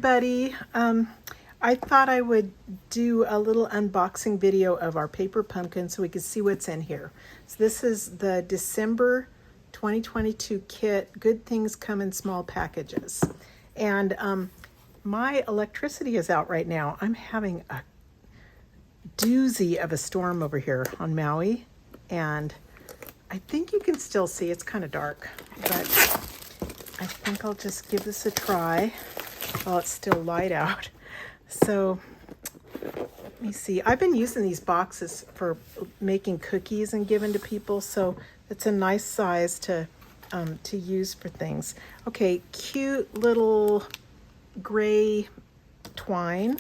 everybody. I thought I would do a little unboxing video of our paper pumpkin so we can see what's in here. So this is the December 2022 kit. Good things come in small packages. And my electricity is out right now. I'm having a doozy of a storm over here on Maui. And I think you can still see, it's kind of dark, but I think I'll just give this a try while it's still light out. So let me see. I've been using these boxes for making cookies and giving to people, so it's a nice size to use for things. Okay, cute little gray twine,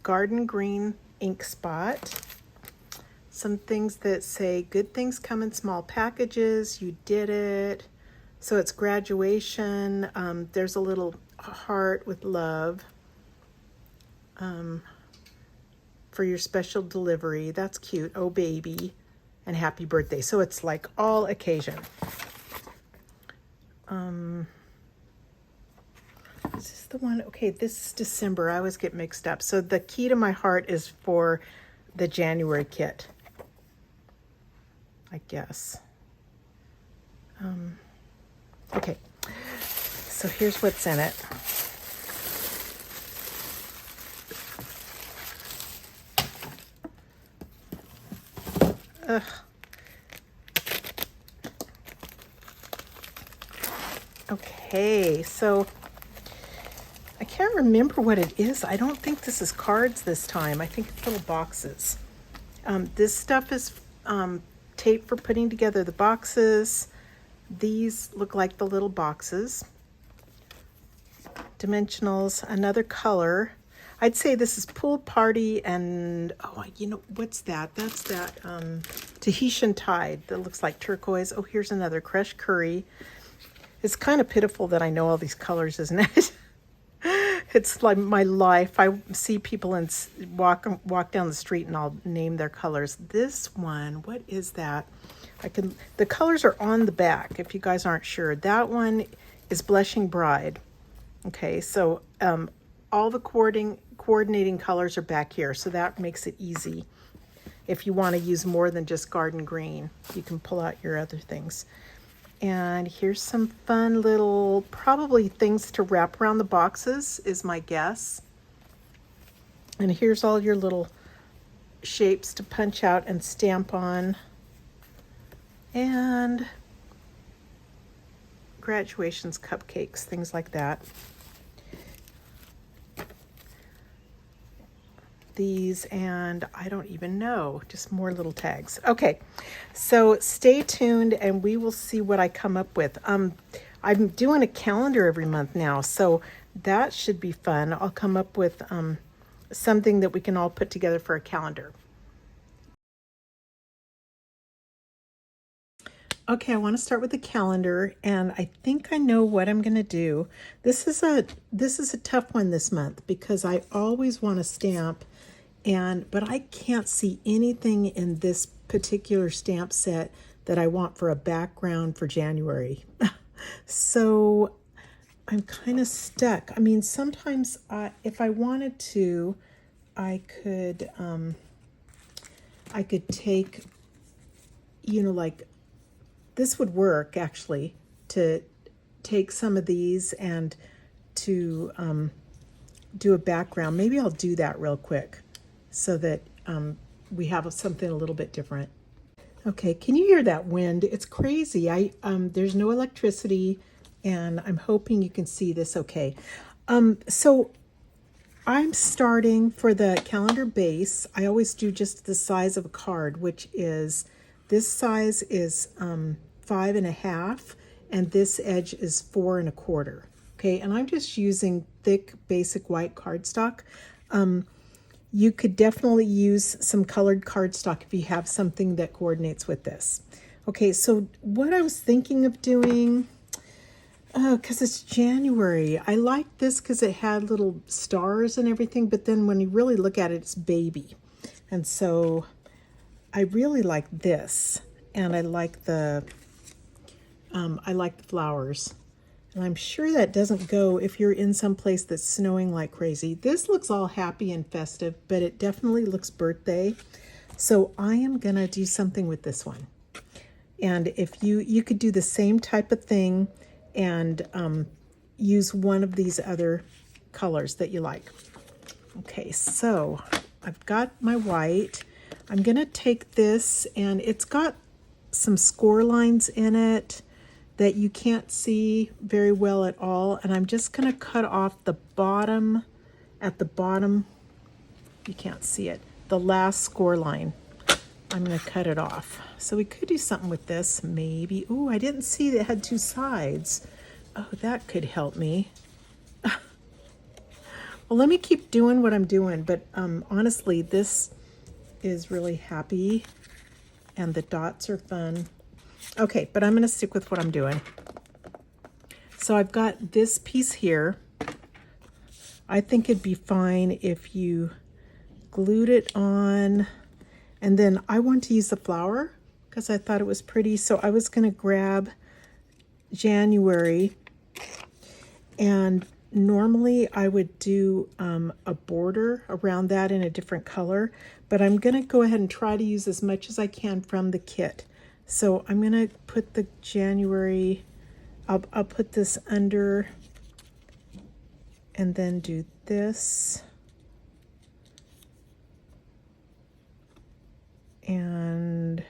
garden green ink spot. Some things that say good things come in small packages. You did it. So it's graduation. There's a little heart with love. For your special delivery. That's cute. Oh, baby. And happy birthday. So it's like all occasion. Is this the one? Okay, this is December. I always get mixed up. So the key to my heart is for the January kit, I guess. Okay, so here's what's in it. Ugh. Okay, so I can't remember what it is. I don't think this is cards this time. I think it's little boxes. This stuff is tape for putting together the boxes. These look like the little boxes. Dimensionals, another color. I'd say this is Pool Party and, oh, you know, what's that? That's that Tahitian Tide that looks like turquoise. Oh, here's another Crushed Curry. It's kind of pitiful that I know all these colors, isn't it? It's like my life. I see people and walk down the street and I'll name their colors. This one, what is that? The colors are on the back if you guys aren't sure. That one is Blushing Bride. Okay, so all the coordinating colors are back here, so that makes it easy. If you want to use more than just garden green, you can pull out your other things. And here's some fun little, probably things to wrap around the boxes is my guess. And here's all your little shapes to punch out and stamp on. And graduations, cupcakes, things like that. These, and I don't even know, just more little tags. Okay, so stay tuned and we will see what I come up with. I'm doing a calendar every month now, so that should be fun. I'll come up with something that we can all put together for a calendar. Okay, I want to start with the calendar, and I think I know what I'm going to do. This is a tough one this month because I always want to stamp, but I can't see anything in this particular stamp set that I want for a background for January. So I'm kind of stuck. I mean, sometimes if I wanted to, I could take, you know, like, this would work actually, to take some of these and to do a background. Maybe I'll do that real quick so that we have something a little bit different. Okay, can you hear that wind? It's crazy. There's no electricity and I'm hoping you can see this okay. So I'm starting for the calendar base. I always do just the size of a card, which is, this size is 5.5 and this edge is 4 1/4. Okay, and I'm just using thick basic white cardstock. You could definitely use some colored cardstock if you have something that coordinates with this. Okay, so what I was thinking of doing, because it's January, I like this because it had little stars and everything, but then when you really look at it, it's baby. And so I really like this, and I like the flowers. And I'm sure that doesn't go if you're in some place that's snowing like crazy. This looks all happy and festive, but it definitely looks birthday. So I am gonna do something with this one. And if you could do the same type of thing and use one of these other colors that you like. Okay, so I've got my white. I'm gonna take this, and it's got some score lines in it that you can't see very well at all, and I'm just gonna cut off the bottom, at the bottom, you can't see it, the last score line. I'm gonna cut it off. So we could do something with this, maybe. Oh, I didn't see that it had two sides. Oh, that could help me. Well, let me keep doing what I'm doing, but honestly, this is really happy, and the dots are fun. Okay, but I'm gonna stick with what I'm doing. So I've got this piece here. I think it'd be fine if you glued it on, and then I want to use the flower because I thought it was pretty. So I was gonna grab January, and normally I would do a border around that in a different color, but I'm gonna go ahead and try to use as much as I can from the kit. So I'm gonna put the January, I'll put this under and then do this. And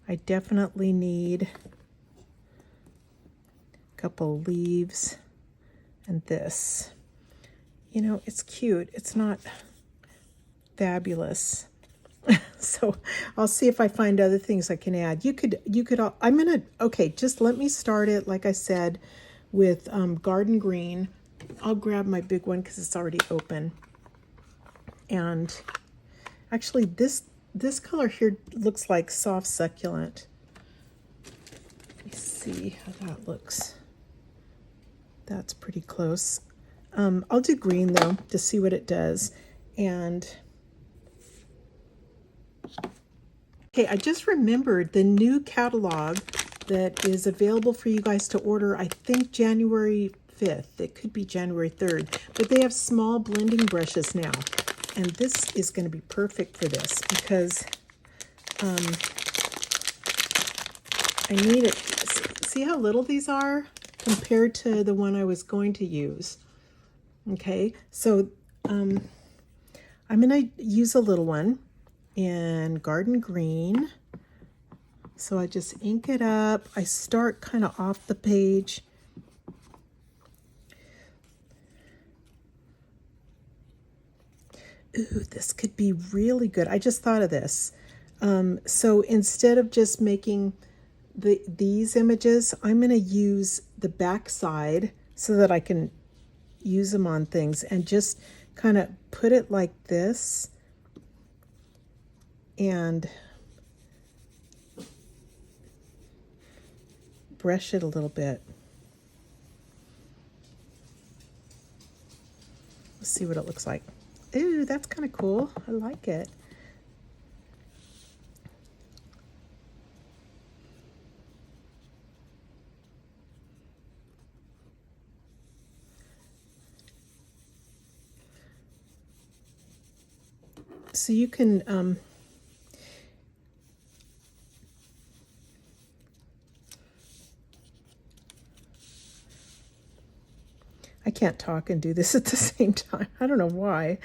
I definitely need a couple leaves and this. You know, it's cute. It's not fabulous. So I'll see if I find other things I can add. You could, okay, just let me start it, like I said, with Garden Green. I'll grab my big one because it's already open. And actually this color here looks like soft succulent. Let me see how that looks. That's pretty close. I'll do green though to see what it does. And okay, I just remembered the new catalog that is available for you guys to order, I think January 5th. It could be January 3rd, but they have small blending brushes now. And this is going to be perfect for this because I need it. See how little these are compared to the one I was going to use. Okay, so I'm going to use a little one in Garden Green. So I just ink it up. I start kind of off the page. Ooh, this could be really good. I just thought of this. So instead of just making these images, I'm going to use the back side so that I can use them on things and just kind of put it like this and brush it a little bit. Let's see what it looks like. Ooh, that's kind of cool. I like it. So you can I can't talk and do this at the same time. I don't know why.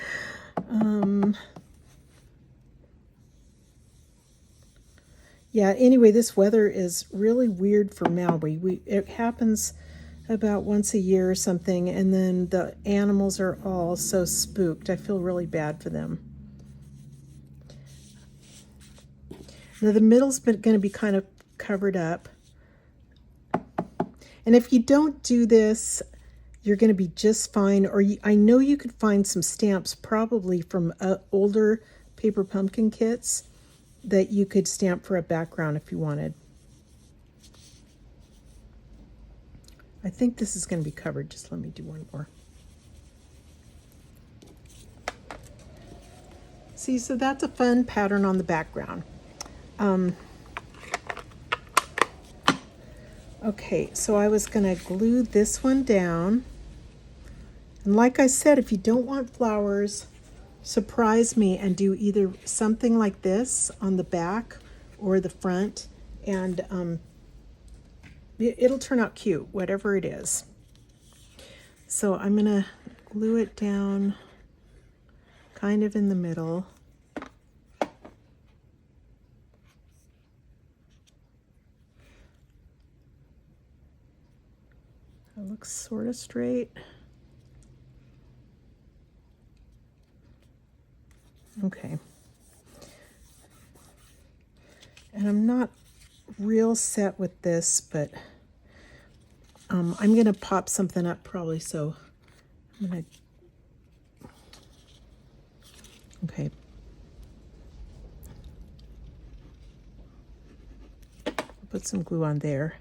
Yeah, anyway, this weather is really weird for Maui. It happens about once a year or something, and then the animals are all so spooked. I feel really bad for them. Now the middle's going to be kind of covered up. And if you don't do this, you're going to be just fine. Or I know you could find some stamps probably from older paper pumpkin kits that you could stamp for a background if you wanted. I think this is going to be covered. Just let me do one more. See, so that's a fun pattern on the background. Okay, so I was going to glue this one down. And like I said, if you don't want flowers, surprise me and do either something like this on the back or the front, and it'll turn out cute, whatever it is. So I'm going to glue it down kind of in the middle. It looks sort of straight. Okay. And I'm not real set with this, but I'm going to pop something up probably, so I'm going to, okay. Put some glue on there.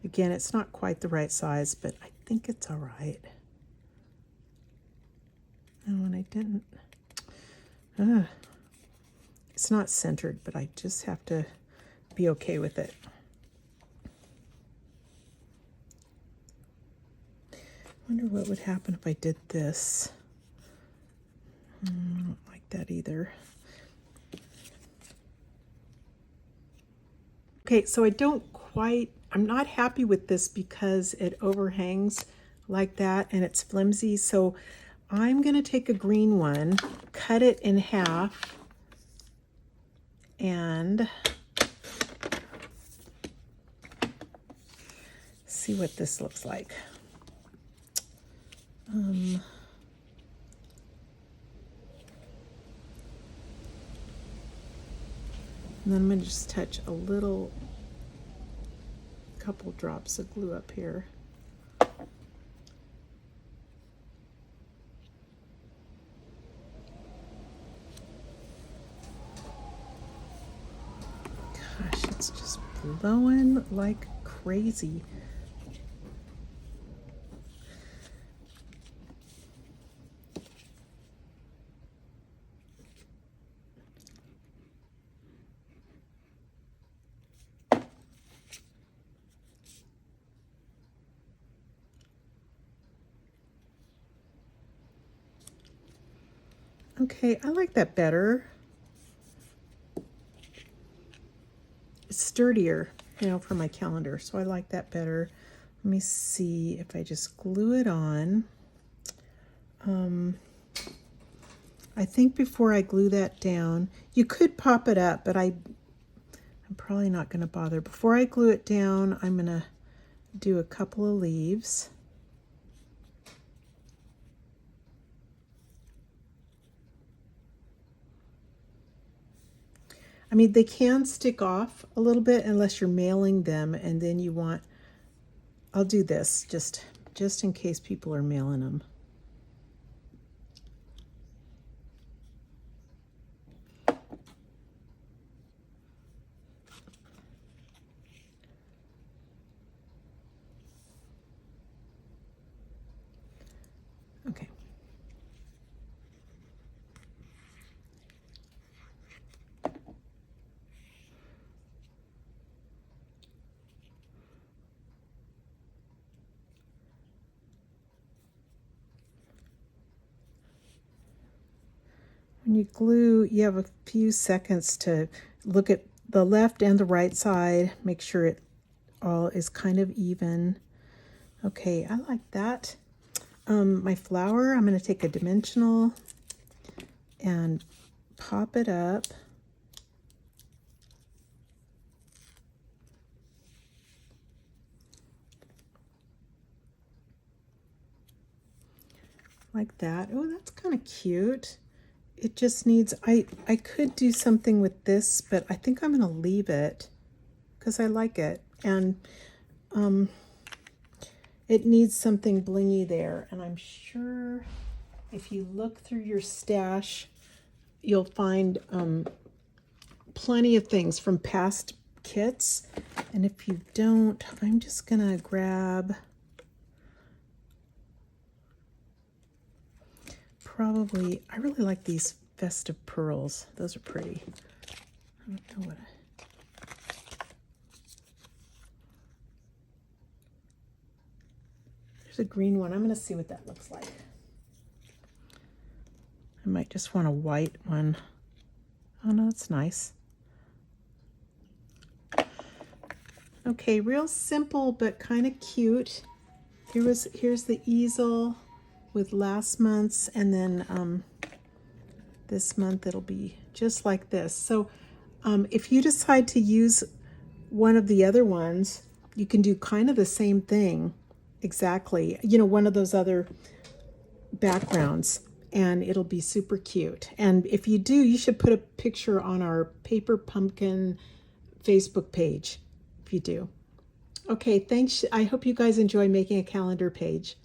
Again, it's not quite the right size, but I think it's all right. Oh, and I didn't. It's not centered, but I just have to be okay with it. I wonder what would happen if I did this. I don't like that either. Okay, so I'm not happy with this because it overhangs like that and it's flimsy. So I'm gonna take a green one, cut it in half, and see what this looks like. And then I'm going to just touch a couple drops of glue up here. Gosh, it's just blowing like crazy. Okay, I like that better. It's sturdier, for my calendar, so I like that better. Let me see if I just glue it on. I think before I glue that down, you could pop it up, but I'm probably not going to bother. Before I glue it down, I'm going to do a couple of leaves. I mean, they can stick off a little bit unless you're mailing them, and then you want, I'll do this just in case people are mailing them. Okay. When you glue, you have a few seconds to look at the left and the right side, make sure it all is kind of even. Okay, I like that. My flower, I'm going to take a dimensional and pop it up. Like that. Oh, that's kind of cute. It just needs, I could do something with this, but I think I'm going to leave it because I like it. And it needs something blingy there. And I'm sure if you look through your stash, you'll find plenty of things from past kits. And if you don't, I'm just going to grab I really like these festive pearls. Those are pretty. I don't know what there's a green one. I'm going to see what that looks like. I might just want a white one. Oh no, that's nice. Okay, real simple but kind of cute. Here's the easel with last month's, and then this month it'll be just like this. So if you decide to use one of the other ones, you can do kind of the same thing exactly. You know, one of those other backgrounds, and it'll be super cute. And if you do, you should put a picture on our Paper Pumpkin Facebook page if you do. Okay, thanks. I hope you guys enjoy making a calendar page.